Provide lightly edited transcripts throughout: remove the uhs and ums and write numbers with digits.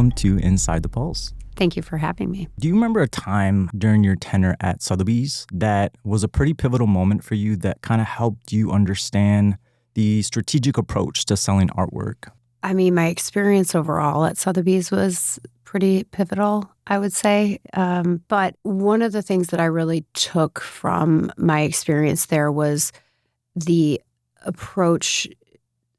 welcome to Inside the Pulse. Thank you for having me. Do you remember a time during your tenure at Sotheby's that was a pretty pivotal moment for you that kind of helped you understand the strategic approach to selling artwork? I mean, my experience overall at Sotheby's was pretty pivotal, I would say. But one of the things that I really took from my experience there was the approach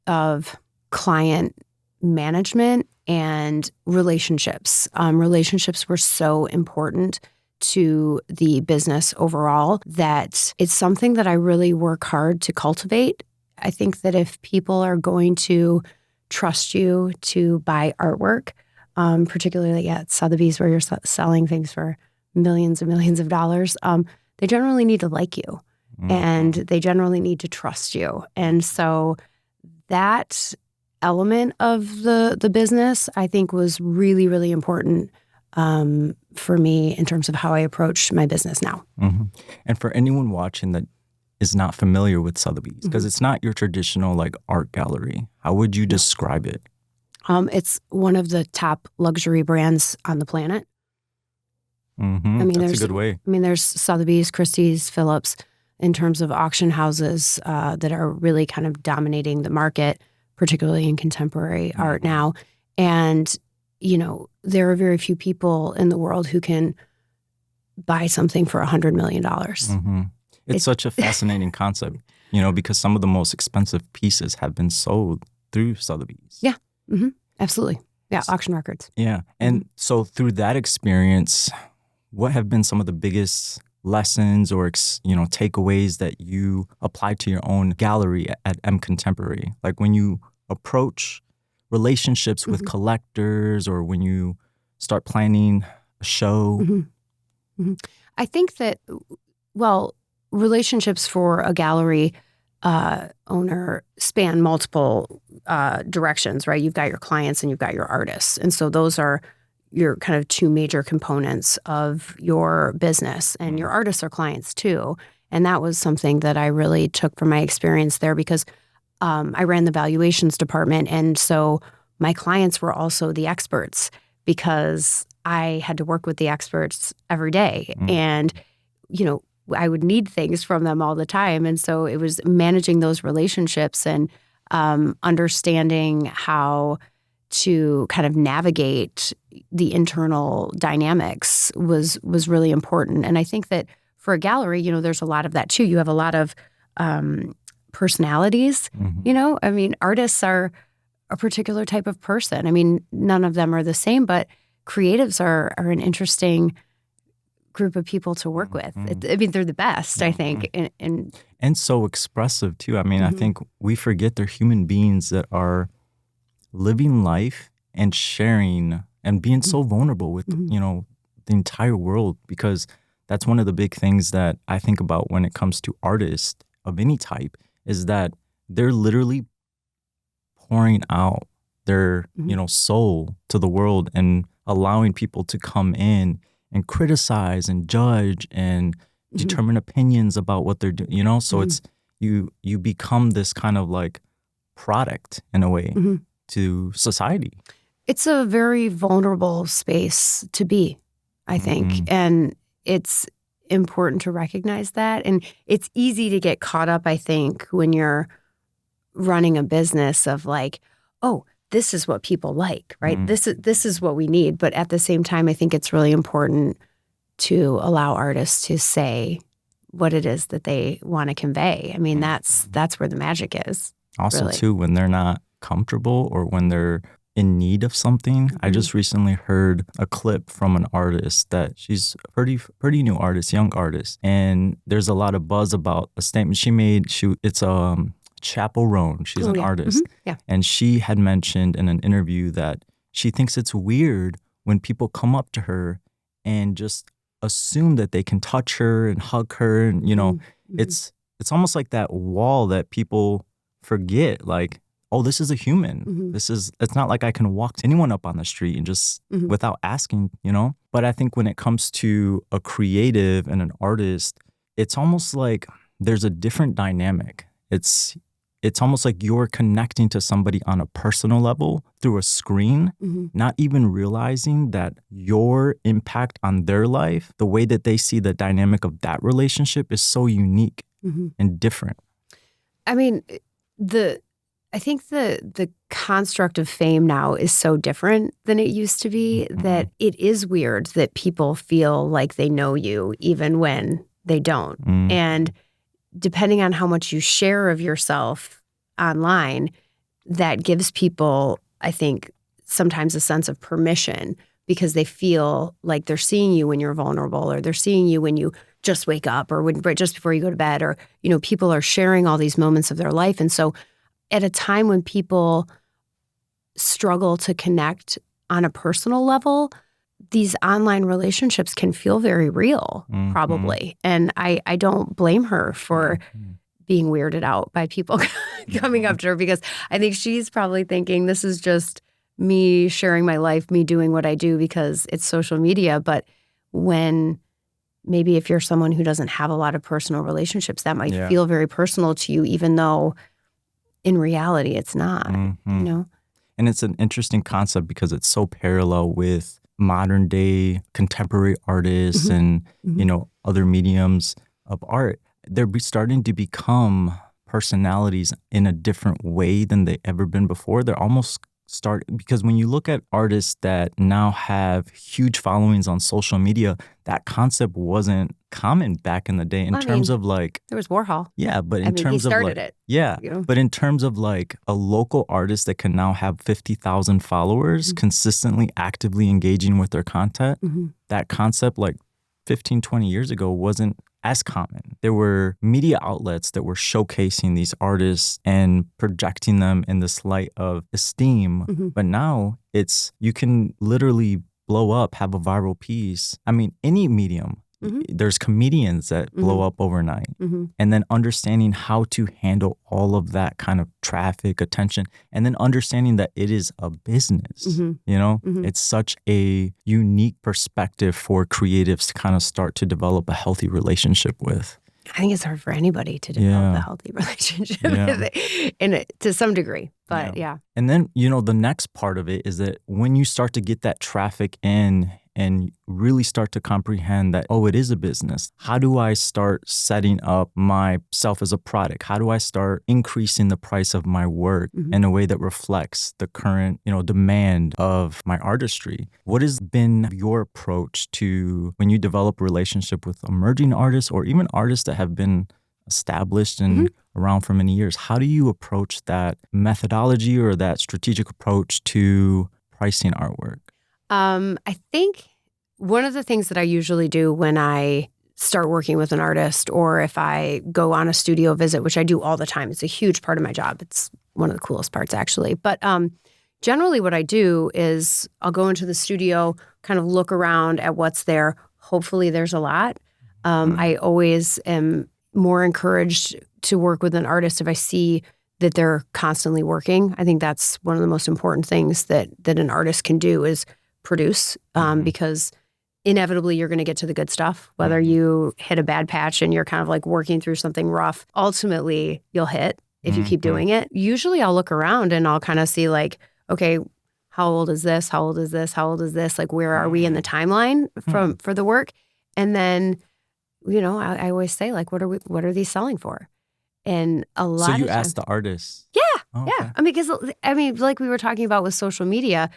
of client management and relationships. Relationships were so important to the business overall that it's something that I really work hard to cultivate. I think that if people are going to trust you to buy artwork, particularly at Sotheby's where you're selling things for millions and millions of dollars, they generally need to like you and they generally need to trust you. And so that element of the business, I think, was really, really important for me in terms of how I approach my business now. Mm-hmm. And for anyone watching that is not familiar with Sotheby's, because it's not your traditional like art gallery, how would you describe it? It's one of the top luxury brands on the planet. Mm-hmm. I mean, that's a good way. I mean, there's Sotheby's, Christie's, Phillips, in terms of auction houses that are really kind of dominating the market, particularly in contemporary art now. And, you know, there are very few people in the world who can buy something for $100 million. Mm-hmm. It's such a fascinating concept, you know, because some of the most expensive pieces have been sold through Sotheby's. Yeah, absolutely. Yeah, auction records. Yeah. And so through that experience, what have been some of the biggest lessons or, you know, takeaways that you applied to your own gallery at M Contemporary? Like when you approach relationships with collectors or when you start planning a show? I think that, well, relationships for a gallery owner span multiple directions, right? You've got your clients and you've got your artists. And so those are your kind of two major components of your business. And your artists are clients too. And that was something that I really took from my experience there because I ran the valuations department. And so my clients were also the experts because I had to work with the experts every day. And, you know, I would need things from them all the time. And so it was managing those relationships and understanding how to kind of navigate the internal dynamics was really important. And I think that for a gallery, you know, there's a lot of that too. You have a lot of personalities, you know? I mean, artists are a particular type of person. I mean, none of them are the same, but creatives are an interesting group of people to work with. I mean, they're the best, I think. And so expressive too. I mean, I think we forget they're human beings that are living life and sharing and being so vulnerable with, you know, the entire world, because that's one of the big things that I think about when it comes to artists of any type is that they're literally pouring out their, you know, soul to the world and allowing people to come in and criticize and judge and determine opinions about what they're doing, you know? So it's, you become this kind of like product in a way to society. It's a very vulnerable space to be, I think. And it's important to recognize that. And it's easy to get caught up, I think, when you're running a business of like, oh, this is what people like, right? This is what we need. But at the same time, I think it's really important to allow artists to say what it is that they want to convey. I mean, that's where the magic is. Also, really. too, when they're not comfortable or when they're in need of something. I just recently heard a clip from an artist that she's a pretty new artist, young artist. And there's a lot of buzz about a statement she made. It's Chapel Roan. She's an artist. Yeah. And she had mentioned in an interview that she thinks it's weird when people come up to her and just assume that they can touch her and hug her. And, you know, it's almost like that wall that people forget, like, oh, this is a human. It's not like I can walk anyone up on the street and just without asking, you know? But I think when it comes to a creative and an artist, it's almost like there's a different dynamic. It's it's almost like you're connecting to somebody on a personal level through a screen, not even realizing that your impact on their life, the way that they see the dynamic of that relationship is so unique and different. I mean, I think the construct of fame now is so different than it used to be that it is weird that people feel like they know you even when they don't. And depending on how much you share of yourself online, that gives people, I think, sometimes a sense of permission because they feel like they're seeing you when you're vulnerable, or they're seeing you when you just wake up, or when just before you go to bed, or, you know, people are sharing all these moments of their life. And so at a time when people struggle to connect on a personal level, these online relationships can feel very real, probably. And I don't blame her for being weirded out by people coming up to her, because I think she's probably thinking this is just me sharing my life, me doing what I do because it's social media. But when maybe if you're someone who doesn't have a lot of personal relationships, that might feel very personal to you, even though in reality it's not, you know? And it's an interesting concept because it's so parallel with modern day contemporary artists and, you know, other mediums of art. They're starting to become personalities in a different way than they've ever been before. They're almost because when you look at artists that now have huge followings on social media, that concept wasn't common back in the day in terms of like, there was Warhol. Yeah, but in terms he of started like, it. Yeah, you know? But in terms of like a local artist that can now have 50,000 followers consistently actively engaging with their content, that concept like 15, 20 years ago wasn't as common. There were media outlets that were showcasing these artists and projecting them in this light of esteem. But now you can literally blow up, have a viral piece. I mean, any medium. There's comedians that blow up overnight. And then understanding how to handle all of that kind of traffic, attention, and then understanding that it is a business, you know? It's such a unique perspective for creatives to kind of start to develop a healthy relationship with. I think it's hard for anybody to develop a healthy relationship with it, to some degree. But And then, you know, the next part of it is that when you start to get that traffic in and really start to comprehend that, oh, it is a business. How do I start setting up myself as a product? How do I start increasing the price of my work in a way that reflects the current, you know, demand of my artistry? What has been your approach to when you develop a relationship with emerging artists or even artists that have been established and around for many years? How do you approach that methodology or that strategic approach to pricing artwork? I think one of the things that I usually do when I start working with an artist, or if I go on a studio visit, which I do all the time, it's a huge part of my job. It's one of the coolest parts, actually. But generally what I do is I'll go into the studio, kind of look around at what's there. Hopefully there's a lot. I always am more encouraged to work with an artist if I see that they're constantly working. I think that's one of the most important things that an artist can do is produce, because inevitably you're going to get to the good stuff. Whether you hit a bad patch and you're kind of like working through something rough, ultimately you'll hit if you keep doing it. Usually I'll look around and I'll kind of see like, okay, how old is this? How old is this? How old is this? Like, where are we in the timeline for the work? And then, you know, I always say like, what are these selling for? And a lot So you of ask the artists? Yeah. Oh, okay. Yeah. I mean, like we were talking about with social media,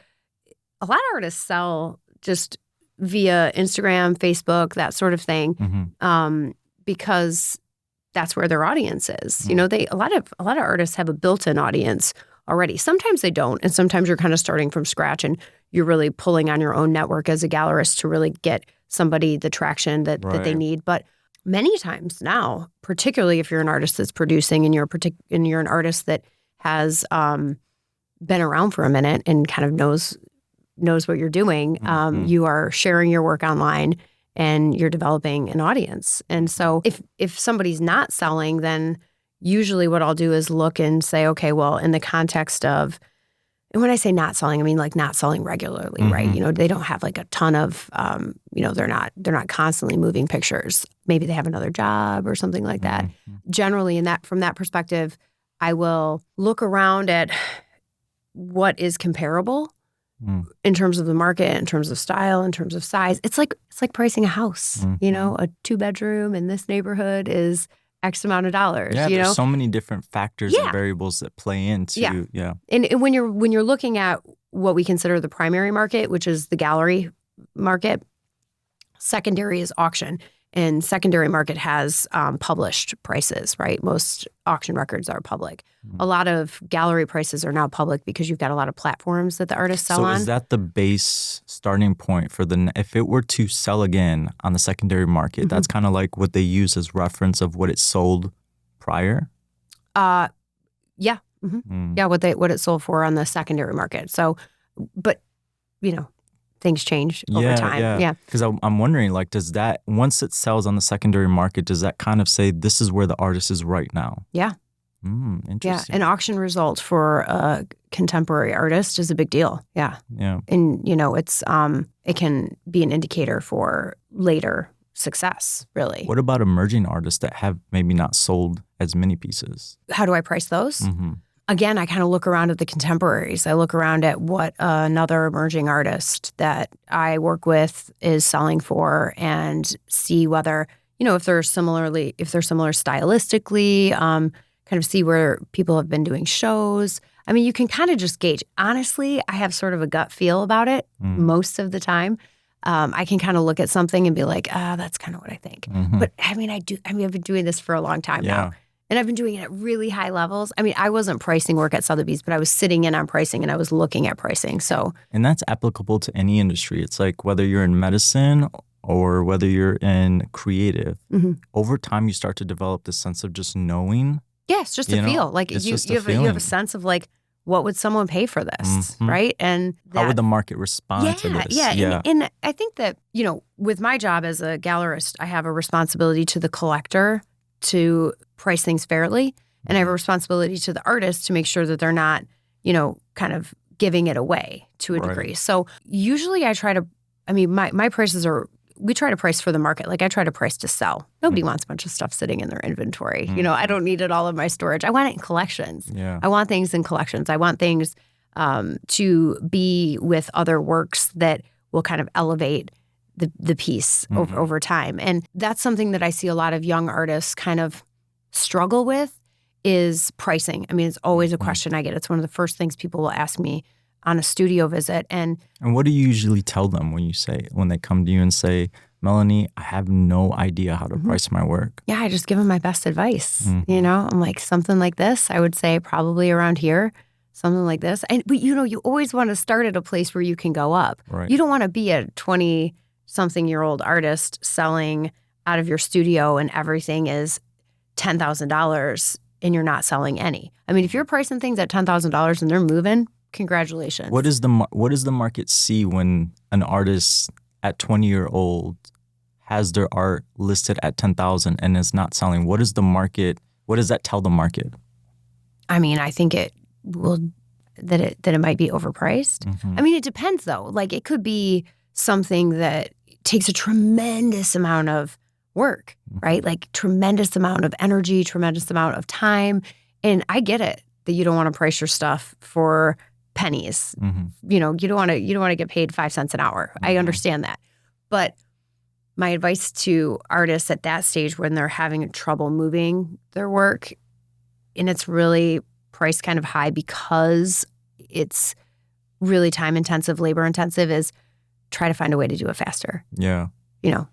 a lot of artists sell just via Instagram, Facebook, that sort of thing, because that's where their audience is. You know, a lot of artists have a built-in audience already. Sometimes they don't, and sometimes you're kind of starting from scratch, and you're really pulling on your own network as a gallerist to really get somebody the traction that they need. But many times now, particularly if you're an artist that's producing and you're an artist that has been around for a minute and kind of knows what you're doing, you are sharing your work online and you're developing an audience. And so if somebody's not selling, then usually what I'll do is look and say, okay, well, in the context of, and when I say not selling, I mean like not selling regularly, right? You know, they don't have like a ton of, you know, they're not constantly moving pictures. Maybe they have another job or something like that. Generally, from that perspective, I will look around at what is comparable in terms of the market, in terms of style, in terms of size. It's like pricing a house. You know, a 2-bedroom in this neighborhood is X amount of dollars. Yeah, you there's know? so many different factors and variables that play into. And when you're looking at what we consider the primary market, which is the gallery market, secondary is auction. And secondary market has published prices, right? Most auction records are public. A lot of gallery prices are now public because you've got a lot of platforms that the artists sell on. So is that the base starting point for if it were to sell again on the secondary market, that's kind of like what they use as reference of what it sold prior? Yeah. Yeah, what it sold for on the secondary market. So, but, you know, things change over time. Yeah. Because I'm wondering, like, does that, once it sells on the secondary market, does that kind of say this is where the artist is right now? Yeah. Interesting. Yeah. An auction result for a contemporary artist is a big deal. Yeah. Yeah. And, you know, it's it can be an indicator for later success, really. What about emerging artists that have maybe not sold as many pieces? How do I price those? Again, I kind of look around at the contemporaries. I look around at what another emerging artist that I work with is selling for and see whether, you know, if they're similar stylistically, kind of see where people have been doing shows. I mean, you can kind of just gauge. Honestly, I have sort of a gut feel about it most of the time. I can kind of look at something and be like, that's kind of what I think. But I mean, I've been doing this for a long time now. And I've been doing it at really high levels. I mean, I wasn't pricing work at Sotheby's, but I was sitting in on pricing and I was looking at pricing. And that's applicable to any industry. It's like whether you're in medicine or whether you're in creative, over time you start to develop this sense of just knowing. Yeah, it's just a feel. Like you have a sense of like, what would someone pay for this, right? And how would the market respond to this? Yeah. And I think that, you know, with my job as a gallerist, I have a responsibility to the collector to price things fairly. And I have a responsibility to the artist to make sure that they're not, you know, kind of giving it away to a degree. So usually my prices we try to price for the market. Like I try to price to sell. Nobody wants a bunch of stuff sitting in their inventory. You know, I don't need it all in my storage. I want it in collections. Yeah. I want things in collections. I want things to be with other works that will kind of elevate the piece over time. And that's something that I see a lot of young artists kind of struggle with is pricing. I mean, it's always a question I get. It's one of the first things people will ask me on a studio visit. And what do you usually tell them when they come to you and say, Melannie, I have no idea how to price my work? Yeah, I just give them my best advice. You know, I'm like, something like this, I would say probably around here. Something like this. But you know, you always want to start at a place where you can go up. Right. You don't want to be a 20-something-year-old artist selling out of your studio and everything is $10,000 and you're not selling any. I mean, if you're pricing things at $10,000 and they're moving, congratulations. What does the market see when an artist at 20-year-old has their art listed at $10,000 and is not selling? What does that tell the market? I mean, I think it will that it might be overpriced. I mean, it depends though. Like it could be something that takes a tremendous amount of work, right? Like tremendous amount of energy, tremendous amount of time. And I get it that you don't want to price your stuff for pennies. You know, you don't want to get paid 5 cents an hour. I understand that. But my advice to artists at that stage when they're having trouble moving their work and it's really priced kind of high because it's really time intensive, labor intensive, is try to find a way to do it faster. Yeah. You know,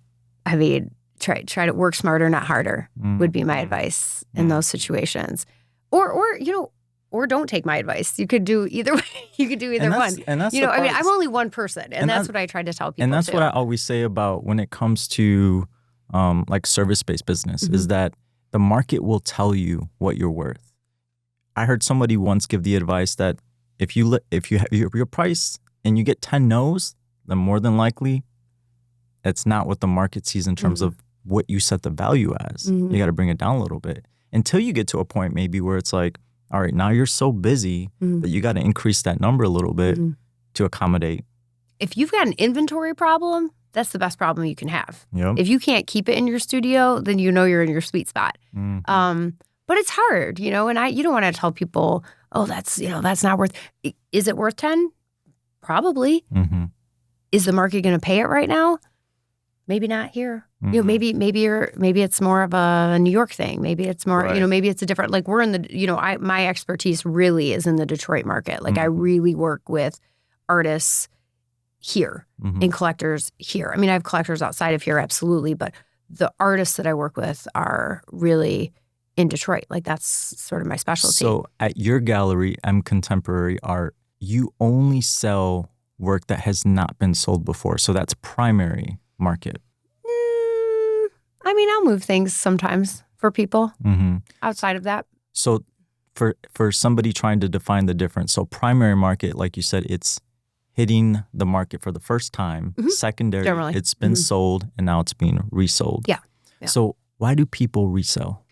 I mean, try to work smarter, not harder would be my advice in those situations. Or don't take my advice. You could do either way. You could do either one. And that's I mean, I'm only one person, and that's what I try to tell people. And that's too. what I always say about when it comes to like service-based business is that the market will tell you what you're worth. I heard somebody once give the advice that if you have your price and you get 10 no's, then more than likely it's not what the market sees in terms of what you set the value as. You got to bring it down a little bit until you get to a point maybe where it's like, all right, now you're so busy that you got to increase that number a little bit to accommodate. If you've got an inventory problem, that's the best problem you can have. Yep. If you can't keep it in your studio, then you know you're in your sweet spot. but it's hard, you know, and you don't want to tell people, oh, that's not worth, is it worth 10? Probably. Mm-hmm. Is the market going to pay it right now? Maybe not here. Mm-hmm. You know, maybe it's more of a New York thing. Maybe it's more, Right. you know, maybe it's a different, like we're in the, you know, my expertise really is in the Detroit market. Like I really work with artists here and collectors here. I mean, I have collectors outside of here, absolutely, but the artists that I work with are really in Detroit. Like that's sort of my specialty. So at your gallery, Contemporary Art, you only sell work that has not been sold before. So that's primary market. I mean, I'll move things sometimes for people outside of that. So for somebody trying to define the difference, so primary market, like you said, it's hitting the market for the first time. Secondary, Generally. It's been sold and now it's being resold. Yeah. So why do people resell?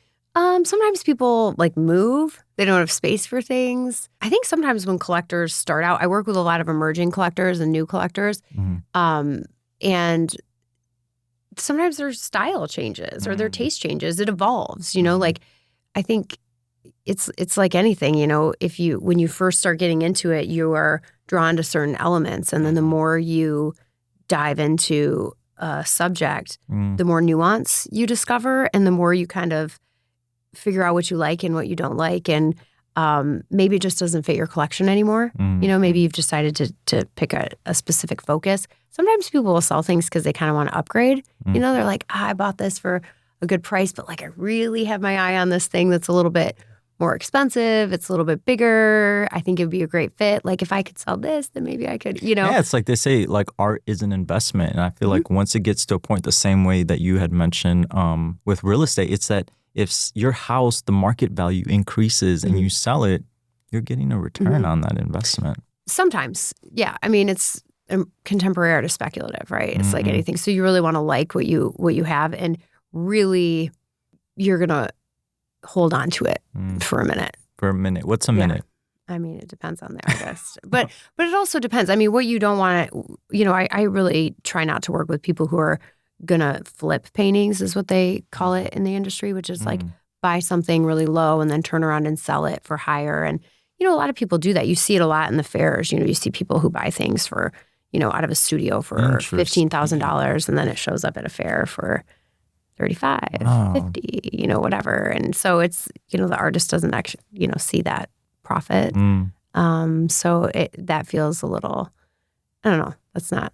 Sometimes people like move. They don't have space for things. I think sometimes when collectors start out, I work with a lot of emerging collectors and new collectors. And sometimes their style changes or their taste changes. It evolves, you know, like I think it's like anything, you know, when you first start getting into it, you are drawn to certain elements. And then the more you dive into a subject, the more nuance you discover and the more you kind of figure out what you like and what you don't like. And maybe it just doesn't fit your collection anymore. You know, maybe you've decided to pick a specific focus. Sometimes people will sell things because they kind of want to upgrade. You know, they're like, I bought this for a good price, but like I really have my eye on this thing that's a little bit more expensive. It's a little bit bigger. I think it would be a great fit. Like if I could sell this, then maybe I could, you know. Yeah, it's like they say, like art is an investment. And I feel like once it gets to a point, the same way that you had mentioned with real estate, it's that if your house, the market value increases and you sell it, you're getting a return on that investment. Sometimes, yeah. I mean, it's contemporary art is speculative, right? It's like anything. So you really want to like what you have, and really, you're gonna hold on to it for a minute. For a minute, what's a minute? I mean, it depends on the artist, but it also depends. I mean, what you don't want to, you know, I really try not to work with people who are gonna flip paintings, is what they call it in the industry, which is like buy something really low and then turn around and sell it for higher. And you know, a lot of people do that. You see it a lot in the fairs. You know, you see people who buy things for, you know, out of a studio for $15,000, and then it shows up at a fair for $35, $50, you know, whatever. And so it's, you know, the artist doesn't actually, you know, see that profit. So that feels a little, I don't know. It's not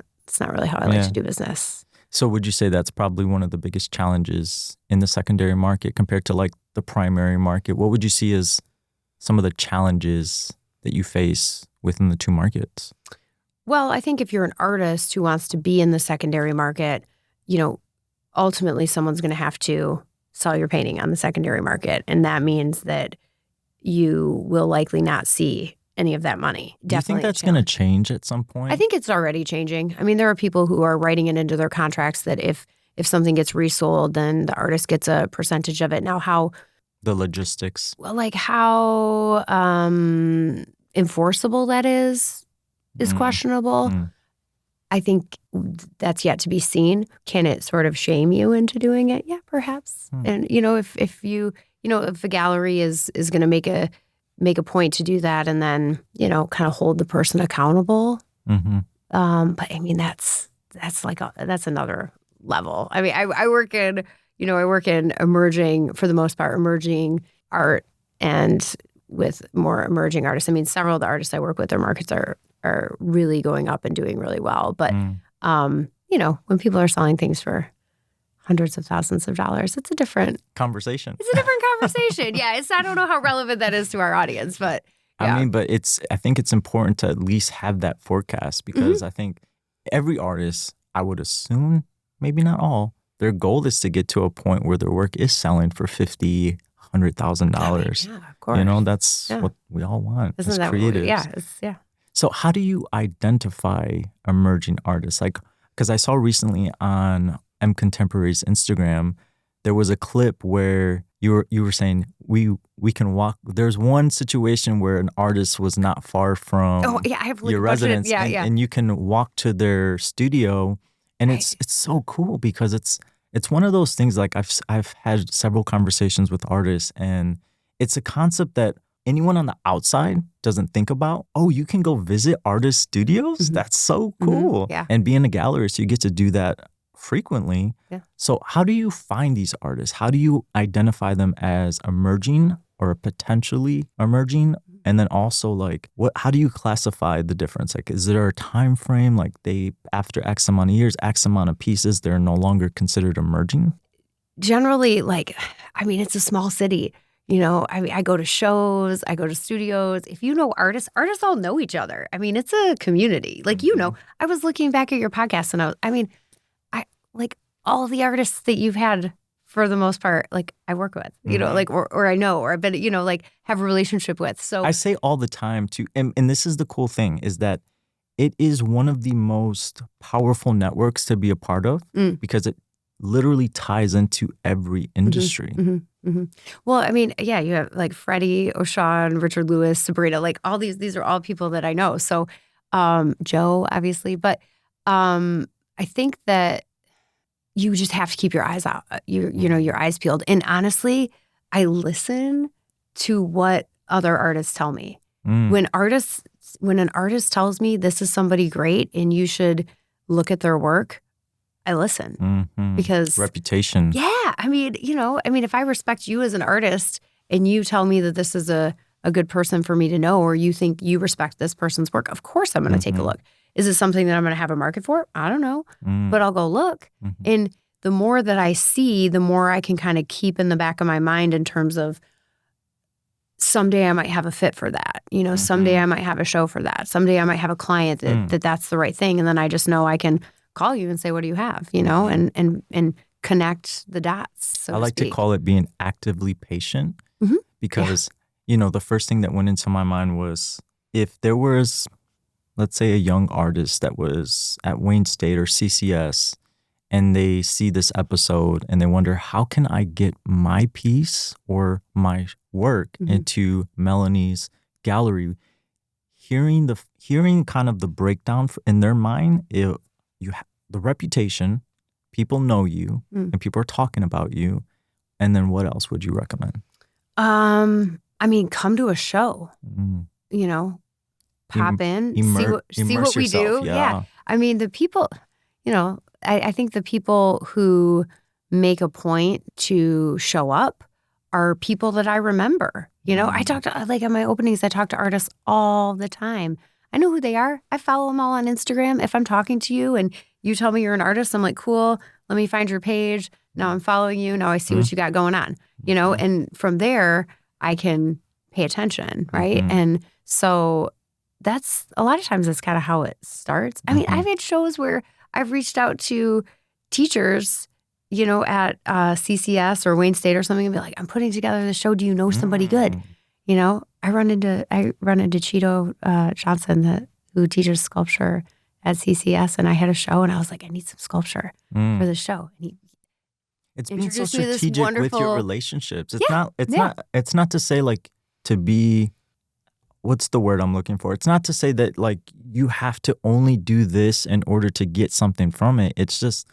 really how I like to do business. So would you say that's probably one of the biggest challenges in the secondary market compared to like the primary market? What would you see as some of the challenges that you face within the two markets? Well, I think if you're an artist who wants to be in the secondary market, you know, ultimately someone's going to have to sell your painting on the secondary market. And that means that you will likely not see any of that money. Do you think that's going to change at some point? I think it's already changing. I mean, there are people who are writing it into their contracts that if something gets resold, then the artist gets a percentage of it. Now, how... The logistics. Well, like how enforceable that is questionable. I think that's yet to be seen. Can it sort of shame you into doing it? Yeah, perhaps. And, you know, if you, you know, if a gallery is going to make a point to do that and then, you know, kind of hold the person accountable. But I mean, that's another level. I mean, I work in emerging, for the most part, emerging art and with more emerging artists. I mean, several of the artists I work with, their markets are really going up and doing really well. But, you know, when people are selling things for hundreds of thousands of dollars, it's a different conversation. It's a different conversation. Yeah. I don't know how relevant that is to our audience, but yeah. I mean, but I think it's important to at least have that forecast because I think every artist, I would assume, maybe not all, their goal is to get to a point where their work is selling for $50,000, $100,000. Yeah, of course. You know, that's what we all want as creatives. Yeah. So how do you identify emerging artists? Like, because I saw recently on Contemporary's Instagram, there was a clip where you were saying we can walk. There's one situation where an artist was not far from your residence, and you can walk to their studio, and it's so cool because it's one of those things. Like I've had several conversations with artists, and it's a concept that anyone on the outside doesn't think about. Oh, you can go visit artist studios? That's so cool. Yeah. And being a gallerist, you get to do that frequently. Yeah. So how do you find these artists? How do you identify them as emerging or potentially emerging? And then also, like, how do you classify the difference? Like, is there a time frame? Like, they, after X amount of years, X amount of pieces, they're no longer considered emerging? Generally, like, I mean, it's a small city. You know, I go to shows, I go to studios. If you know artists all know each other. I mean, it's a community. Like, you know, I was looking back at your podcast and I like all of the artists that you've had for the most part, like I work with, you know, like, or I know, or I've been, you know, like have a relationship with. So I say all the time too, and this is the cool thing, is that it is one of the most powerful networks to be a part of because it literally ties into every industry. Well, I mean, yeah, you have like Freddie, O'Shawn, Richard Lewis, Sabrina, like all these are all people that I know. So Joe, obviously, but I think that you just have to keep your eyes out, you know, your eyes peeled. And honestly, I listen to what other artists tell me. When an artist tells me this is somebody great and you should look at their work, I listen because reputation. Yeah, I mean, you know, if I respect you as an artist and you tell me that this is a good person for me to know, or you think you respect this person's work, of course I'm going to take a look. Is it something that I'm going to have a market for? I don't know, but I'll go look. And the more that I see, the more I can kind of keep in the back of my mind in terms of someday I might have a fit for that. You know, someday I might have a show for that. Someday I might have a client that's the right thing. And then I just know I can call you and say, what do you have? You know, and connect the dots, so I like to call it being actively patient because, you know, the first thing that went into my mind was if there was, let's say, a young artist that was at Wayne State or CCS and they see this episode and they wonder, how can I get my piece or my work into Melannie's gallery? Hearing kind of the breakdown in their mind, you have the reputation, people know you, and people are talking about you. And then what else would you recommend? I mean, come to a show, you know, pop in, see what we do. Yeah. I mean, the people, you know, I think the people who make a point to show up are people that I remember. You know, I talk to, like, at my openings, I talk to artists all the time. I know who they are. I follow them all on Instagram. If I'm talking to you and you tell me you're an artist, I'm like, cool, let me find your page. Now I'm following you. Now I see what you got going on, you know, and from there I can pay attention, right? And so that's, a lot of times that's kind of how it starts. I mean, I've had shows where I've reached out to teachers, you know, at CCS or Wayne State or something and be like, I'm putting together this show. Do you know somebody good? You know, I run into Cheeto Johnson, who teaches sculpture at CCS, and I had a show and I was like, I need some sculpture for the show. And it's being so strategic with your relationships. It's not to say like to be, what's the word I'm looking for? It's not to say that like you have to only do this in order to get something from it. It's just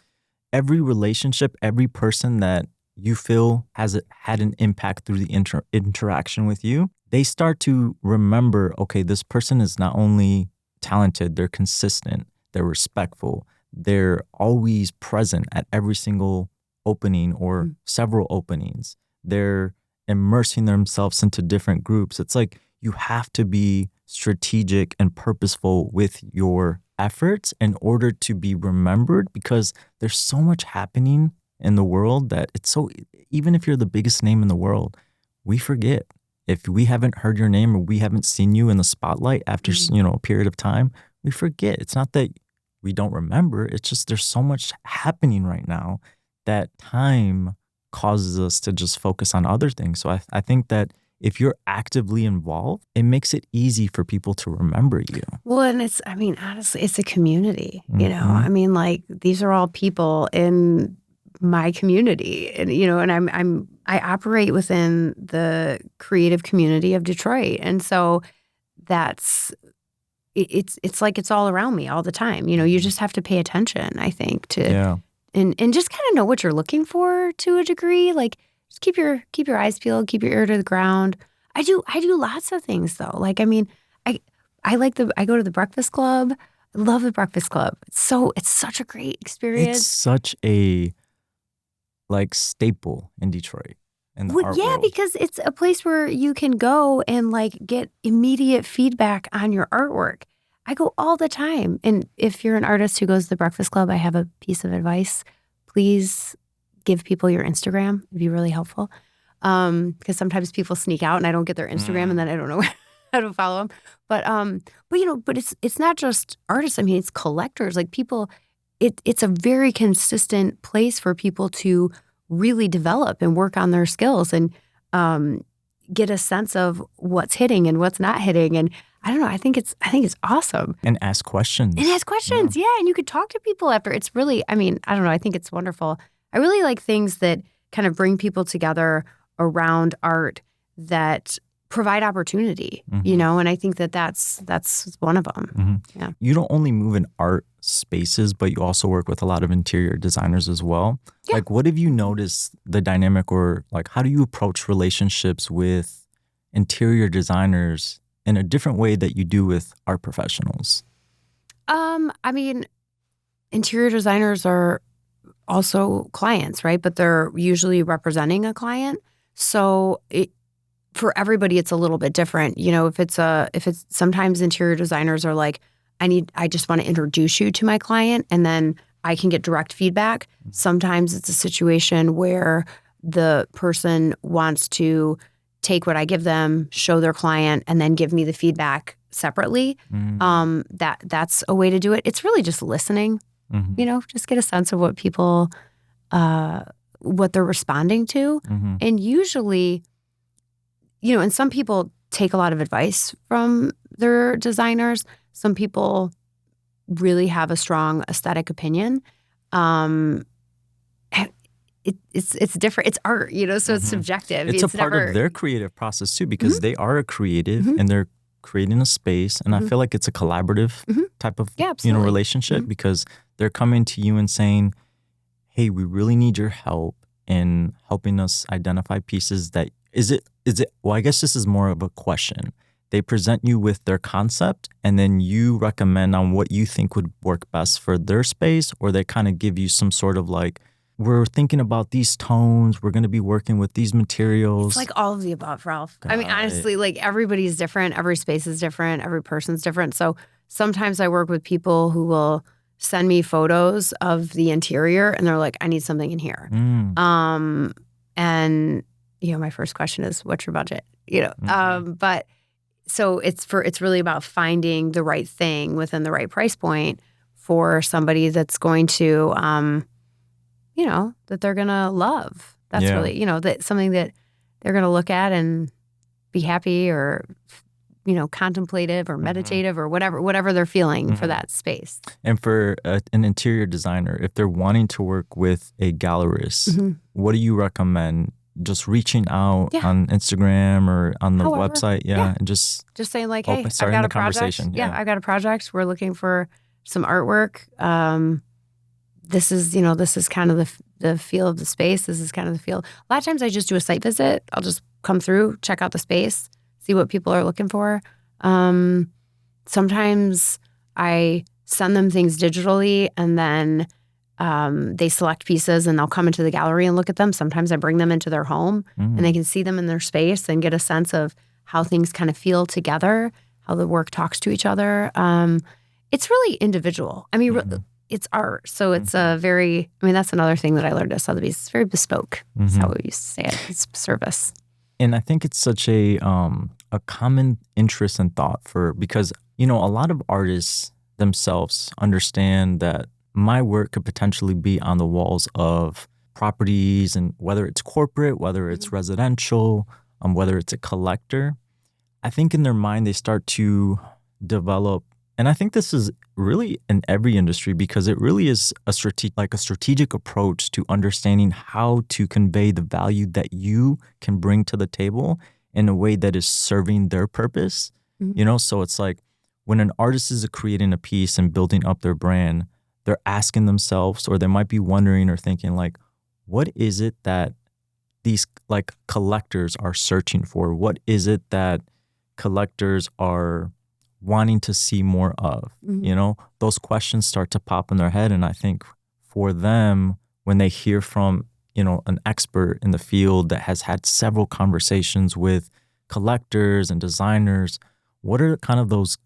every relationship, every person that you feel has had an impact through the interaction with you, they start to remember, okay, this person is not only talented, they're consistent, they're respectful, they're always present at every single opening or several openings. They're immersing themselves into different groups. It's like you have to be strategic and purposeful with your efforts in order to be remembered, because there's so much happening in the world that it's so, even if you're the biggest name in the world, we forget. If we haven't heard your name or we haven't seen you in the spotlight after, you know, a period of time, we forget. It's not that we don't remember. It's just there's so much happening right now that time causes us to just focus on other things. So I think that if you're actively involved, it makes it easy for people to remember you. Well, and it's, I mean, honestly, it's a community, you know? I mean, like, these are all people in my community, and, you know, and I operate within the creative community of Detroit. And so it's like it's all around me all the time. You know, you just have to pay attention, I think, to, and just kind of know what you're looking for to a degree. Like, just keep your eyes peeled, keep your ear to the ground. I do lots of things though. Like, I mean, I go to the Breakfast Club. I love the Breakfast Club. It's such a great experience. It's such a like staple in Detroit in the art world. Because it's a place where you can go and like get immediate feedback on your artwork. I go all the time. And if you're an artist who goes to the Breakfast Club, I have a piece of advice. Please give people your Instagram. It'd be really helpful. Because sometimes people sneak out and I don't get their Instagram and then I don't know how to follow them. But it's not just artists. I mean, it's collectors. Like people, it's a very consistent place for people to really develop and work on their skills and get a sense of what's hitting and what's not hitting. And I don't know. I think it's awesome. And ask questions. Yeah. And you could talk to people after. It's really, I mean, I don't know. I think it's wonderful. I really like things that kind of bring people together around art that provide opportunity, and I think that's one of them. Yeah. You don't only move in art spaces, but you also work with a lot of interior designers as well. Yeah. Like, what have you noticed the dynamic, or like, how do you approach relationships with interior designers in a different way that you do with art professionals? I mean, interior designers are also clients, right? But they're usually representing a client. So for everybody, it's a little bit different. If it's sometimes interior designers are like, I just want to introduce you to my client and then I can get direct feedback. Sometimes it's a situation where the person wants to take what I give them, show their client, and then give me the feedback separately. That's a way to do it. It's really just listening, just get a sense of what people, what they're responding to. And usually, and some people take a lot of advice from their designers. Some people really have a strong aesthetic opinion. It's different. It's art, so it's subjective. It's a part of their creative process too, because they are a creative and they're creating a space. And I feel like it's a collaborative type of relationship because they're coming to you and saying, hey, we really need your help in helping us identify pieces that well, I guess this is more of a question. They present you with their concept and then you recommend on what you think would work best for their space, or they kind of give you some sort of like, we're thinking about these tones, we're going to be working with these materials. It's like all of the above, Ralph. I mean, honestly, like everybody's different, every space is different, every person's different. So sometimes I work with people who will send me photos of the interior and they're like, I need something in here. And my first question is, what's your budget? But so it's really about finding the right thing within the right price point for somebody that's going to, that they're going to love. That's really, that something that they're going to look at and be happy or, contemplative or meditative or whatever they're feeling for that space. And for an interior designer, if they're wanting to work with a gallerist, what do you recommend? Just reaching out on Instagram or on the website, and just saying like, hey, I've got the a conversation. project. I've got a project. We're looking for some artwork. This is kind of the feel of the space. This is kind of the feel. A lot of times I just do a site visit. I'll just come through, check out the space, see what people are looking for. Sometimes I send them things digitally and then they select pieces and they'll come into the gallery and look at them. Sometimes I bring them into their home and they can see them in their space and get a sense of how things kind of feel together, how the work talks to each other. It's really individual. I mean, it's art. So it's that's another thing that I learned at Sotheby's. It's very bespoke. That's how we used to say it. It's service. And I think it's such a common interest and thought because, a lot of artists themselves understand that my work could potentially be on the walls of properties, and whether it's corporate, whether it's residential, whether it's a collector. I think in their mind, they start to develop, and I think this is really in every industry because it really is a strategic approach to understanding how to convey the value that you can bring to the table in a way that is serving their purpose. So it's like when an artist is creating a piece and building up their brand, they're asking themselves, or they might be wondering or thinking like, what is it that these like collectors are searching for? What is it that collectors are wanting to see more of? You know, those questions start to pop in their head. And I think for them, when they hear from, you know, an expert in the field that has had several conversations with collectors and designers, what are kind of those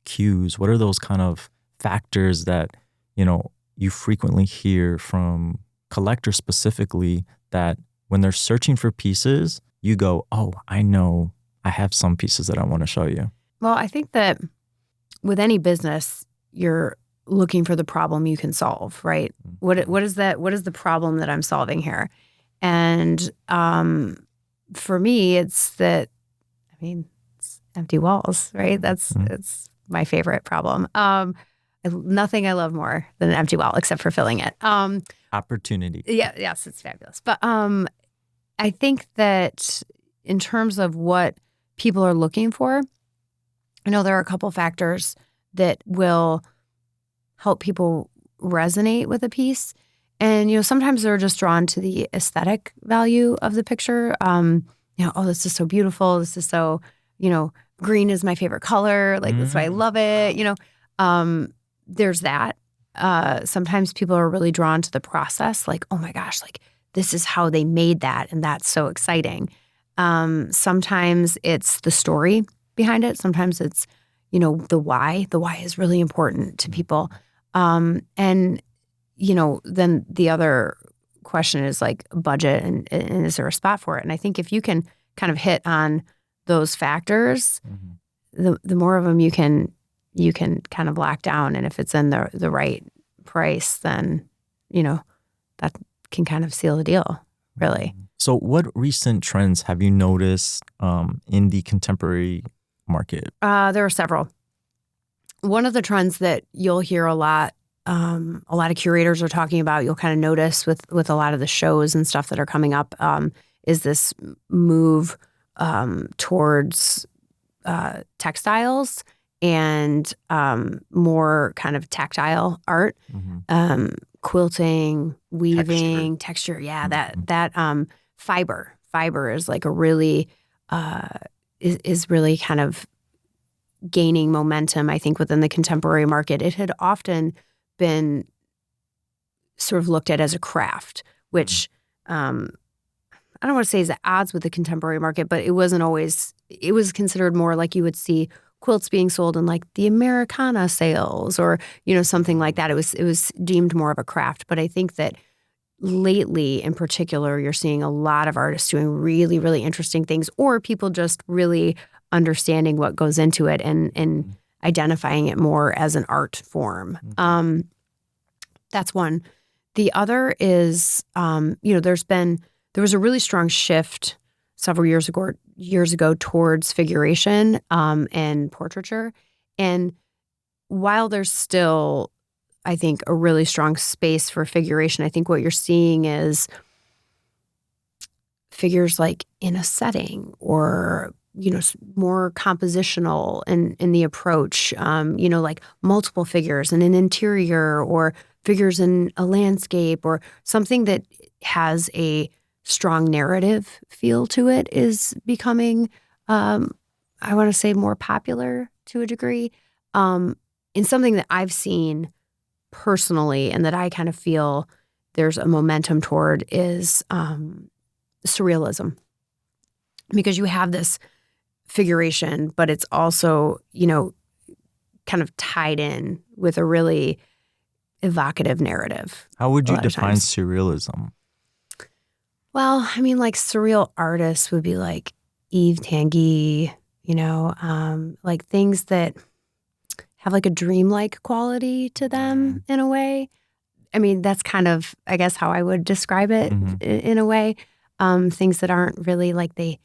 cues? What are those kind of factors that, you know, you frequently hear from collectors specifically that when they're searching for pieces, you go, oh, I know I have some pieces that I want to show you? Well, I think that with any business, you're looking for the problem you can solve, right? What is that? What is the problem that I'm solving here? And for me, it's that, I mean, it's empty walls, right? That's my favorite problem. Nothing I love more than an empty wall, except for filling it. Opportunity. Yeah, yes, it's fabulous. But I think that in terms of what people are looking for, I know there are a couple factors that will help people resonate with a piece. And, you know, sometimes they're just drawn to the aesthetic value of the picture. You know, oh, this is so beautiful. This is so, you know, green is my favorite color. Like, that's why I love it. You know, there's that. Sometimes people are really drawn to the process. Like, oh my gosh, like this is how they made that. And that's so exciting. Sometimes it's the story behind it. Sometimes it's, you know, the why. The why is really important to people. And, you know, then the other question is like budget and is there a spot for it? And I think if you can kind of hit on those factors, the more of them you can kind of lock down. And if it's in the right price, then, you know, that can kind of seal the deal, really. So what recent trends have you noticed in the contemporary market? There are several. One of the trends that you'll hear a lot of curators are talking about, you'll kind of notice with a lot of the shows and stuff that are coming up, is this move towards textiles and more kind of tactile art, quilting, weaving, texture. Yeah, that fiber is like a really is really kind of gaining momentum, I think, within the contemporary market. It had often been sort of looked at as a craft, which I don't want to say is at odds with the contemporary market, but it wasn't always. It was considered more like you would see quilts being sold in like the Americana sales or, you know, something like that. It was deemed more of a craft. But I think that lately, in particular, you're seeing a lot of artists doing really, really interesting things, or people just really understanding what goes into it and identifying it more as an art form. That's one. The other is, you know, there was a really strong shift several years ago towards figuration and portraiture. And while there's still, I think, a really strong space for figuration, I think what you're seeing is figures like in a setting or, you know, more compositional in the approach, you know, like multiple figures in an interior or figures in a landscape or something that has a strong narrative feel to it is becoming, I want to say, more popular to a degree. In something that I've seen personally and that I kind of feel there's a momentum toward is surrealism. Because you have this figuration, but it's also, you know, kind of tied in with a really evocative narrative. How would you define surrealism? Well, I mean, like surreal artists would be like Yves Tanguy, you know, like things that have like a dreamlike quality to them in a way. I mean, that's kind of, I guess, how I would describe it in a way. Things that aren't really like they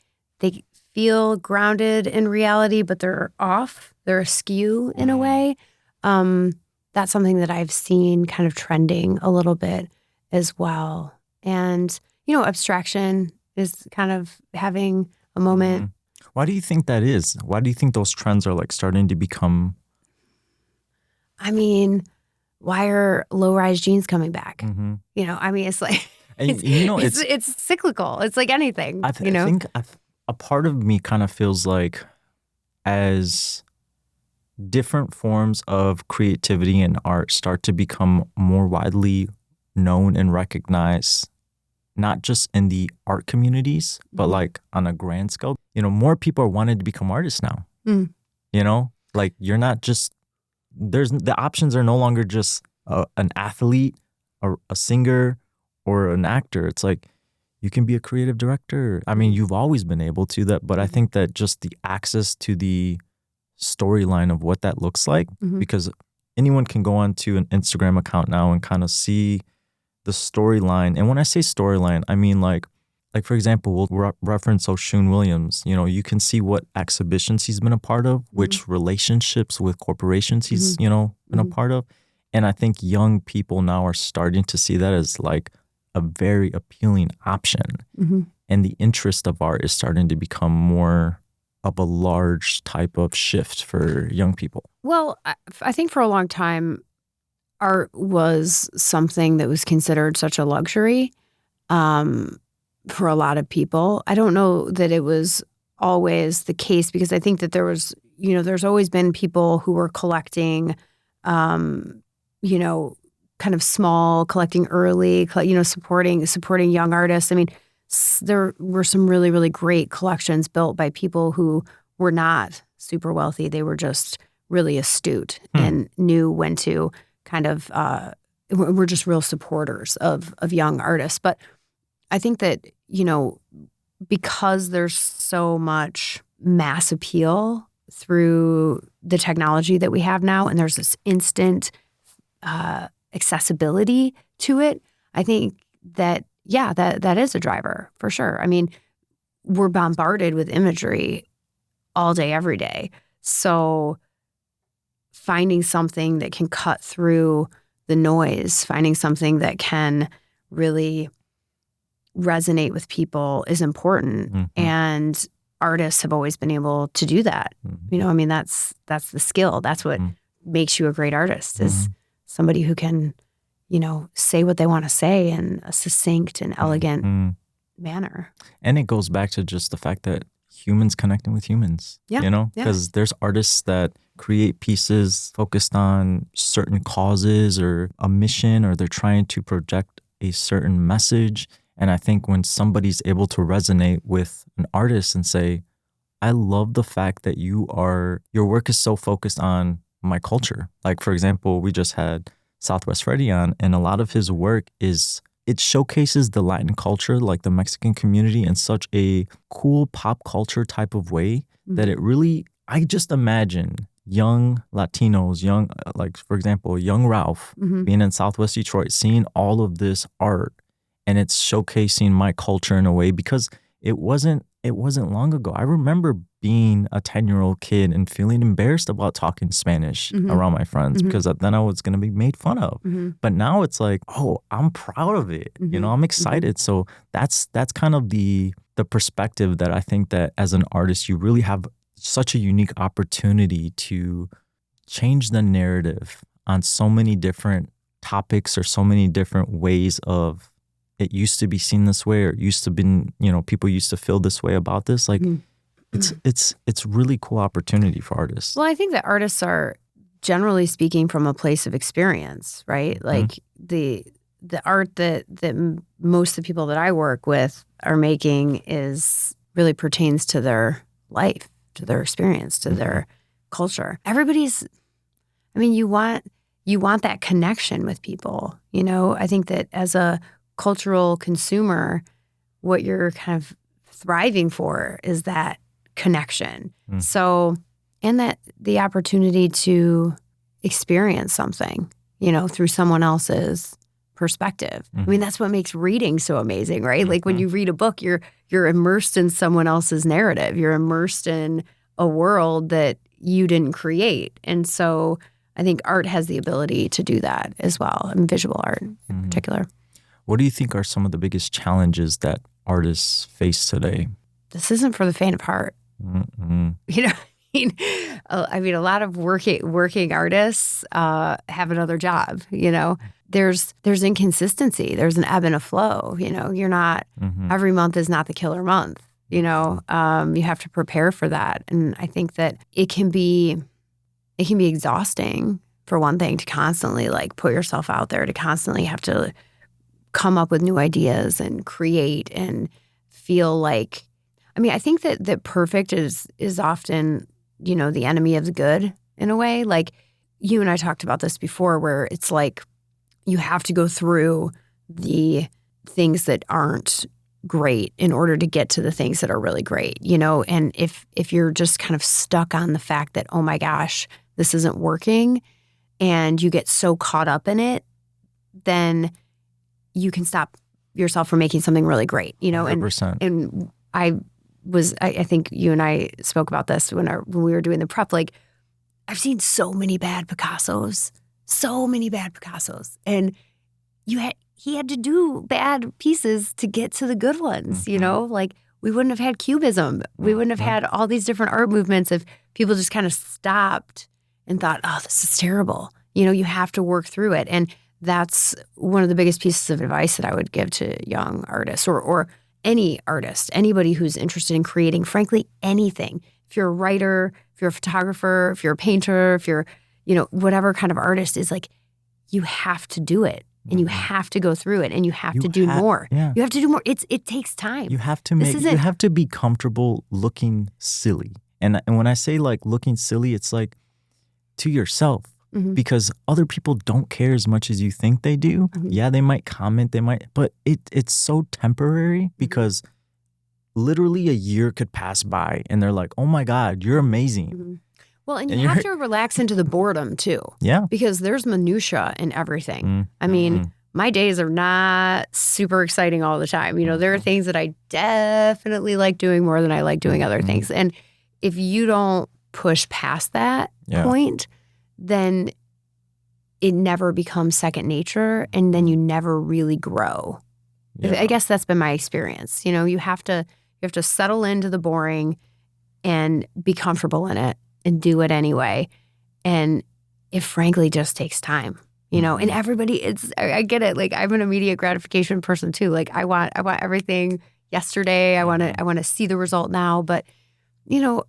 feel grounded in reality, but they're off. They're askew in a way. That's something that I've seen kind of trending a little bit as well. And, you know, abstraction is kind of having a moment. Why do you think that is? Why do you think those trends are like starting to become? I mean, why are low-rise jeans coming back? You know, I mean, it's like... And it's cyclical. It's like anything, I think a part of me kind of feels like as different forms of creativity and art start to become more widely known and recognized, not just in the art communities, but like on a grand scale, more people are wanting to become artists now. Like you're not just, the options are no longer just an athlete or a singer or an actor. It's like you can be a creative director. I mean, you've always been able to that, but I think that just the access to the storyline of what that looks like, because anyone can go onto an Instagram account now and kind of see the storyline. And when I say storyline, I mean like for example, we'll reference Oshun Williams. You can see what exhibitions he's been a part of, which relationships with corporations he's, been a part of. And I think young people now are starting to see that as like a very appealing option. And the interest of art is starting to become more of a large type of shift for young people. Well, I think for a long time, art was something that was considered such a luxury for a lot of people. I don't know that it was always the case, because I think that there was, there's always been people who were collecting, kind of small, collecting early, supporting young artists. I mean, there were some really, really great collections built by people who were not super wealthy. They were just really astute and knew when to kind of, were just real supporters of young artists. But I think that, because there's so much mass appeal through the technology that we have now, and there's this instant accessibility to it, I think that, that is a driver for sure. I mean, we're bombarded with imagery all day, every day. So finding something that can cut through the noise, finding something that can really resonate with people is important. And artists have always been able to do that. I mean, that's the skill. That's what makes you a great artist, is somebody who can, say what they want to say in a succinct and elegant manner. And it goes back to just the fact that humans connecting with humans, because there's artists that create pieces focused on certain causes or a mission, or they're trying to project a certain message. And I think when somebody's able to resonate with an artist and say, I love the fact that your work is so focused on my culture. Like, for example, we just had Southwest Freddie on, and a lot of his work it showcases the Latin culture, like the Mexican community, in such a cool pop culture type of way that it really, I just imagine young Latinos, like, for example, young Ralph being in Southwest Detroit, seeing all of this art, and it's showcasing my culture in a way, because it wasn't long ago. I remember being a 10-year-old kid and feeling embarrassed about talking Spanish around my friends, because then I was going to be made fun of. But now it's like, oh, I'm proud of it. I'm excited. So that's kind of the perspective that I think that as an artist, you really have such a unique opportunity to change the narrative on so many different topics, or so many different ways of, it used to be seen this way, or it used to been, people used to feel this way about this. Like, it's really cool opportunity for artists. Well, I think that artists are, generally speaking, from a place of experience, right? Like the art that most of the people that I work with are making really pertains to their life, to their experience, to their culture. Everybody's, I mean, you want that connection with people. I think that as a cultural consumer, what you're kind of thriving for is that connection. So, and that the opportunity to experience something, through someone else's perspective. I mean, that's what makes reading so amazing, right? Like when you read a book, you're immersed in someone else's narrative. You're immersed in a world that you didn't create. And so I think art has the ability to do that as well, and visual art in particular. What do you think are some of the biggest challenges that artists face today? This isn't for the faint of heart. I mean, a lot of working artists have another job. There's inconsistency. There's an ebb and a flow. You're not every month is not the killer month. You have to prepare for that, and I think that it can be exhausting for one thing to constantly like put yourself out there, to constantly have to come up with new ideas and create and feel like. I mean, I think that perfect is often, the enemy of the good in a way. Like you and I talked about this before, where it's like you have to go through the things that aren't great in order to get to the things that are really great, And if you're just kind of stuck on the fact that, oh my gosh, this isn't working, and you get so caught up in it, then you can stop yourself from making something really great, 100%. And I think you and I spoke about this when we were doing the prep. Like, I've seen so many bad Picassos, and he had to do bad pieces to get to the good ones. Like we wouldn't have had Cubism, we wouldn't have had all these different art movements if people just kind of stopped and thought, oh, this is terrible. You have to work through it, and that's one of the biggest pieces of advice that I would give to young artists or any artist, anybody who's interested in creating, frankly, anything. If you're a writer, if you're a photographer, if you're a painter, if you're, whatever kind of artist, is like, you have to do it, and you have to go through it, and you have to do more. Yeah. You have to do more. It takes time. You have to be comfortable looking silly. And when I say like looking silly, it's like to yourself. Because other people don't care as much as you think they do. Yeah, they might comment, but it's so temporary, because literally a year could pass by and they're like, oh my God, you're amazing. Well, and you have to relax into the boredom too. Yeah. Because there's minutia in everything. I mean, my days are not super exciting all the time. There are things that I definitely like doing more than I like doing other things. And if you don't push past that point, then it never becomes second nature, and then you never really grow. Yeah. I guess that's been my experience. You have to settle into the boring and be comfortable in it and do it anyway. And it frankly just takes time, and everybody, I get it. Like, I'm an immediate gratification person too. Like, I want everything yesterday. I want to see the result now. But,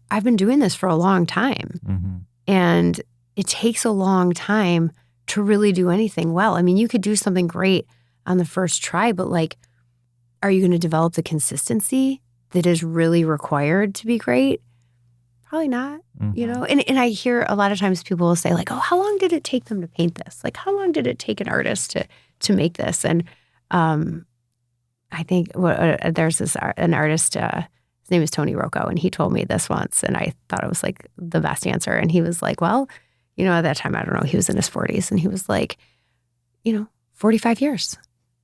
I've been doing this for a long time, and it takes a long time to really do anything well. I mean, you could do something great on the first try, but like, are you going to develop the consistency that is really required to be great? Probably not, And I hear a lot of times people will say like, oh, how long did it take them to paint this? Like, how long did it take an artist to make this? And I think there's an artist, his name is Tony Rocco, and he told me this once, and I thought it was like the best answer. And he was like, well, at that time, I don't know, he was in his 40s, and he was like, 45 years.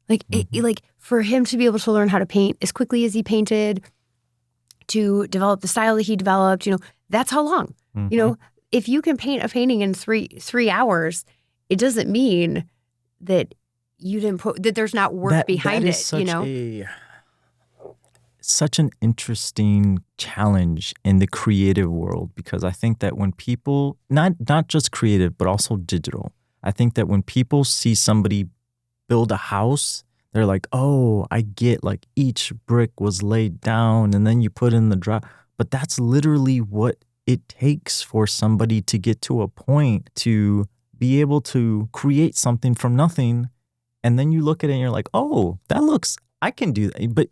Like, like for him to be able to learn how to paint as quickly as he painted, to develop the style that he developed, that's how long. If you can paint a painting in three hours, it doesn't mean that you didn't that there's not work behind it. Such an interesting challenge in the creative world, because I think that when people, not just creative, but also digital, I think that when people see somebody build a house, they're like, oh, I get, like, each brick was laid down and then you put in the drop. But that's literally what it takes for somebody to get to a point to be able to create something from nothing. And then you look at it and you're like, oh, I can do that, but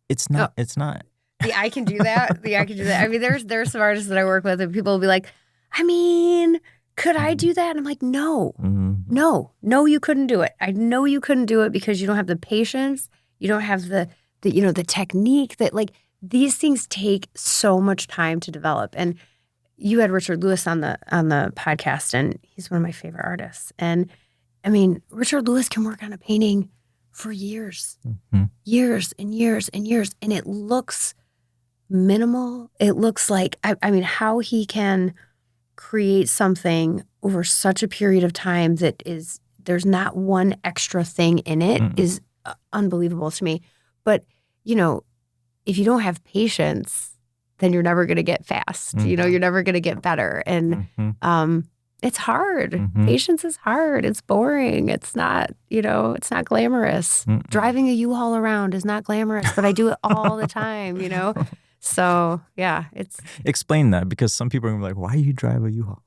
it's not. It's not. Yeah, I can do that. I mean, there's some artists that I work with, and people will be like, I mean, could I do that? And I'm like, no, you couldn't do it. I know you couldn't do it because you don't have the patience. You don't have the technique. That, like, these things take so much time to develop. And you had Richard Lewis on the podcast, and he's one of my favorite artists. And I mean, Richard Lewis can work on a painting for years, years and years and years. And it looks minimal. It looks like, I mean, how he can create something over such a period of time that there's not one extra thing in it is unbelievable to me. But, if you don't have patience, then you're never going to get fast. Mm-hmm. You're never going to get better. And it's hard. Mm-hmm. Patience is hard. It's boring. It's not, it's not glamorous. Mm-mm. Driving a U-Haul around is not glamorous, but I do it all the time, So, yeah, Explain that, because some people are gonna be like, why do you drive a U-Haul?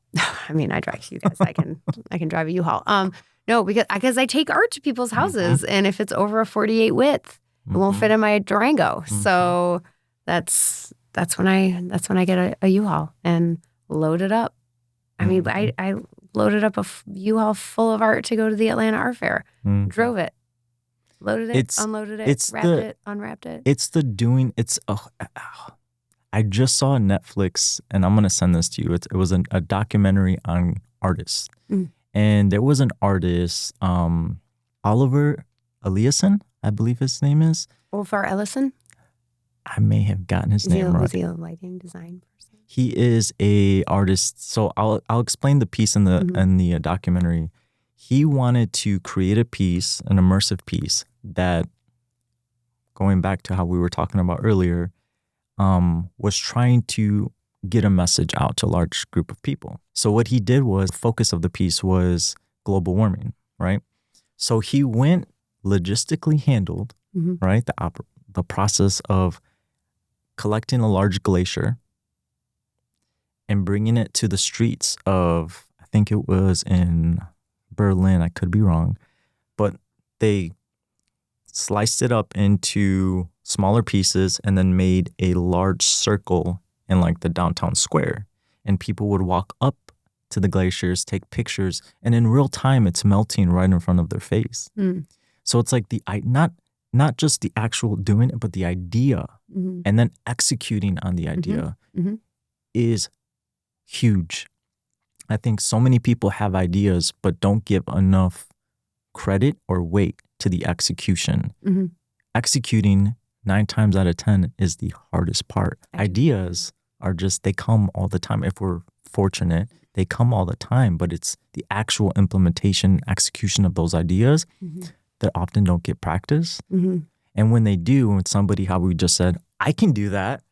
I mean, I drive you guys. I can drive a U-Haul. No, because I take art to people's houses, and if it's over a 48 width, it won't fit in my Durango. So that's when I get a U-Haul and load it up. I mean, I loaded up a U-Haul full of art to go to the Atlanta Art Fair. Drove it, loaded it, unloaded it, wrapped it, unwrapped it. It's the doing. I just saw Netflix, and I'm gonna send this to you. It was a documentary on artists, and there was an artist, Oliver Eliasson, I believe his name is. Wolfar Ellison. I may have gotten his name right. Was he a lighting design person? He is a artist. So I'll explain the piece in the documentary. He wanted to create a piece, an immersive piece that, going back to how we were talking about earlier, was trying to get a message out to a large group of people. So what he did was, the focus of the piece was global warming, right? So he went logistically handled, right? The process of collecting a large glacier and bringing it to the streets of, I think it was in Berlin, I could be wrong, but they sliced it up into smaller pieces and then made a large circle in like the downtown square. And people would walk up to the glaciers, take pictures, and in real time, it's melting right in front of their face. So it's like not just the actual doing it, but the idea and then executing on the idea is huge. I think so many people have ideas, but don't give enough credit or weight to the execution. Executing 9 times out of 10 is the hardest part. Ideas are just, they come all the time. If we're fortunate, they come all the time, but it's the actual implementation, execution of those ideas that often don't get practice. And when they do, when somebody, how we just said, I can do that,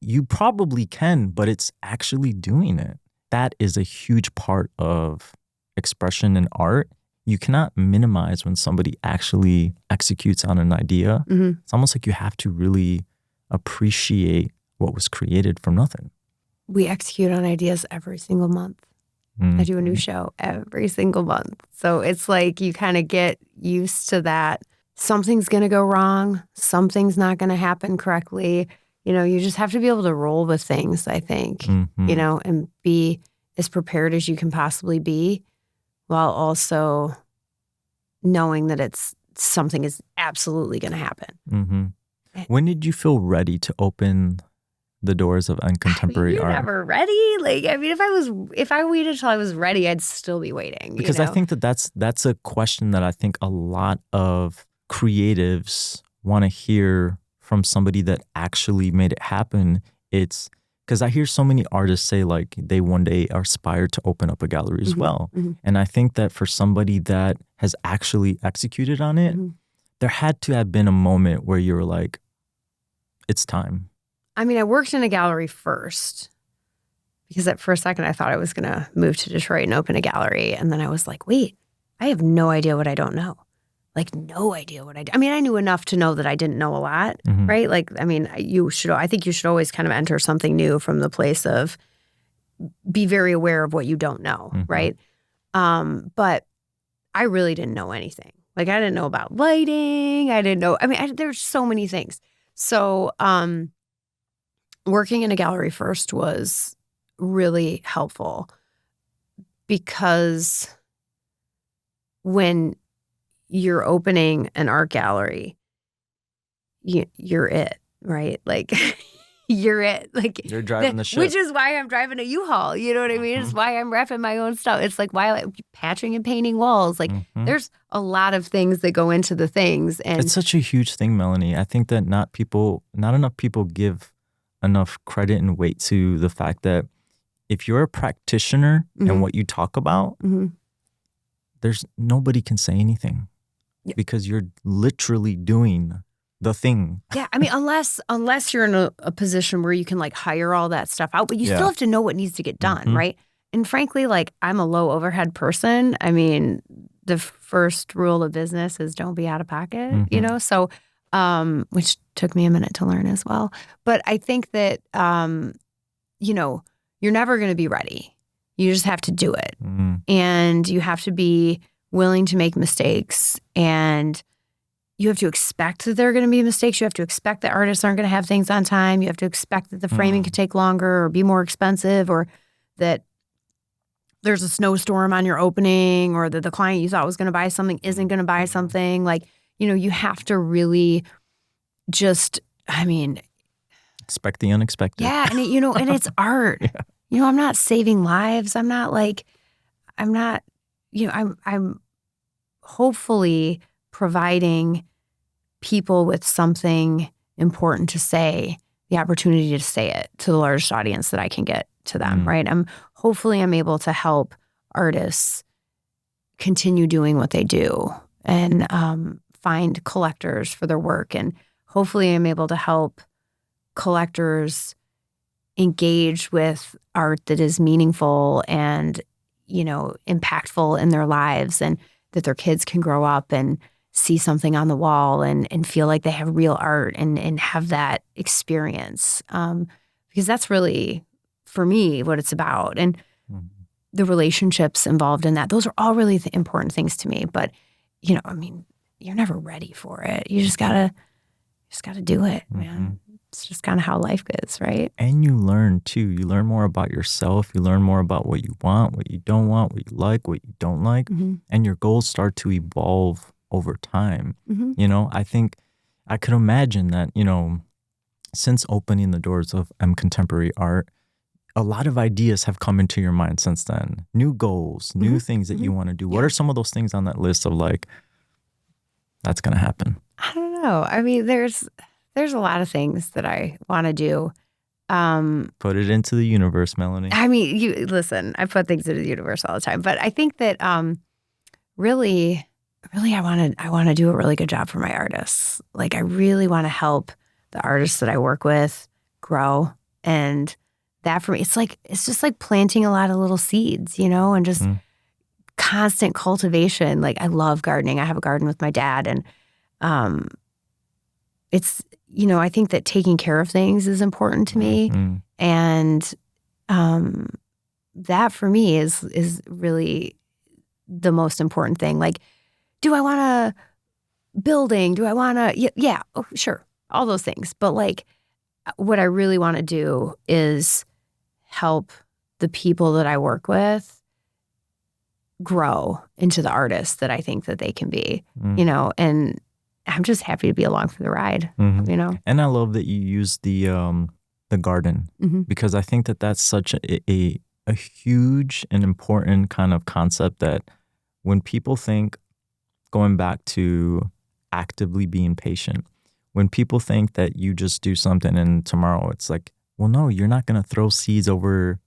you probably can, but it's actually doing it. That is a huge part of expression in art. You cannot minimize when somebody actually executes on an idea. It's almost like you have to really appreciate what was created from nothing. We execute on ideas every single month. I do a new show every single month. So it's like you kind of get used to that. Something's going to go wrong. Something's not going to happen correctly. You just have to be able to roll with things, I think, and be as prepared as you can possibly be, while also knowing that something is absolutely going to happen. When did you feel ready to open the doors of contemporary art? You're never ready. Like, I mean, if I waited till I was ready, I'd still be waiting. Because I think that's a question that I think a lot of creatives want to hear from somebody that actually made it happen. It's because I hear so many artists say like they one day are aspired to open up a gallery as well. And I think that for somebody that has actually executed on it, there had to have been a moment where you were like, it's time. I mean, I worked in a gallery first because for a second I thought I was going to move to Detroit and open a gallery. And then I was like, wait, I have no idea what I don't know. Like, no idea what I do. I mean, I knew enough to know that I didn't know a lot, right? Like, I mean, I think you should always kind of enter something new from the place of be very aware of what you don't know, right? But I really didn't know anything. Like, I didn't know about lighting. I didn't know. I mean, there's so many things. So working in a gallery first was really helpful because when you're opening an art gallery, you're it, right? Like, you're it. Like, you're driving the ship. Which is why I'm driving a U-Haul. You know what I mean? It's why I'm wrapping my own stuff. It's like why I'm patching and painting walls. Like, there's a lot of things that go into the things. And it's such a huge thing, Melannie. I think that not enough people give enough credit and weight to the fact that if you're a practitioner and what you talk about, there's nobody can say anything because you're literally doing the thing. Yeah, I mean, unless you're in a position where you can like hire all that stuff out, but you still have to know what needs to get done, right? And frankly, like I'm a low overhead person. I mean, the first rule of business is don't be out of pocket, you know? So, which took me a minute to learn as well. But I think that, you know, you're never going to be ready. You just have to do it. And you have to be willing to make mistakes, and you have to expect that there are going to be mistakes. You have to expect that artists aren't going to have things on time. You have to expect that the framing could take longer or be more expensive, or that there's a snowstorm on your opening, or that the client you thought was going to buy something isn't going to buy something. Like, you know, you have to really just, I mean, expect the unexpected. Yeah. And, you know, and it's art. You know, I'm not saving lives. I'm not, you know, I'm hopefully providing people with something important to say, the opportunity to say it to the largest audience that I can get to them, right? Hopefully I'm able to help artists continue doing what they do and find collectors for their work. And hopefully I'm able to help collectors engage with art that is meaningful and, you know, impactful in their lives, and that their kids can grow up and see something on the wall and feel like they have real art and have that experience. Because that's really, for me, what it's about. And the relationships involved in that, those are all really important things to me. But, you know, I mean, you're never ready for it. You just gotta do it, man. It's just kind of how life is, right? And you learn too. You learn more about yourself. You learn more about what you want, what you don't want, what you like, what you don't like. And your goals start to evolve over time. You know, I think I could imagine that, you know, since opening the doors of Contemporary Art, a lot of ideas have come into your mind since then. New goals, new things that you want to do. What are some of those things on that list of like, that's going to happen? I don't know. I mean, there's a lot of things that I want to do. Put it into the universe, Melannie. I mean, you listen, I put things into the universe all the time, but I think that really I want to do a really good job for my artists. Like, I really want to help the artists that I work with grow. And that for me, it's just like planting a lot of little seeds, you know, and just constant cultivation. Like, I love gardening. I have a garden with my dad, and it's, you know, I think that taking care of things is important to me. And that for me is really the most important thing. Like, do I want a building? Do I want to, yeah, oh, sure, all those things. But like, what I really want to do is help the people that I work with grow into the artists that I think that they can be, you know, and I'm just happy to be along for the ride, you know. And I love that you use the garden, because I think that that's such a huge and important kind of concept, that when people think, going back to actively being patient, when people think that you just do something and tomorrow it's like, well, no, you're not going to throw seeds over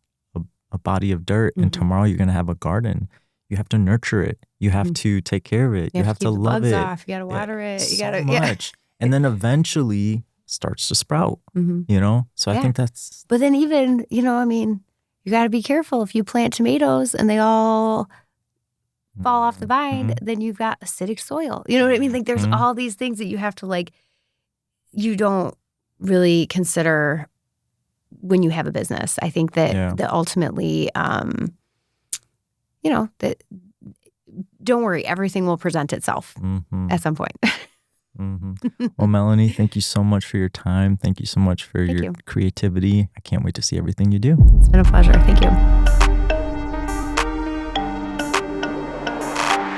a body of dirt and tomorrow you're going to have a garden. You have to nurture it. You have to take care of it. You have to love it. Off. You got to water it. You got to much. And then eventually starts to sprout, you know? So I think that's... But then even, you know, I mean, you got to be careful. If you plant tomatoes and they all fall off the vine, then you've got acidic soil. You know what I mean? Like, there's all these things that you have to, like, you don't really consider when you have a business. I think that ultimately, you know, that don't worry, everything will present itself at some point. Well, Melannie, thank you so much for your time. Thank you so much for your creativity. I can't wait to see everything you do. It's been a pleasure. Thank you.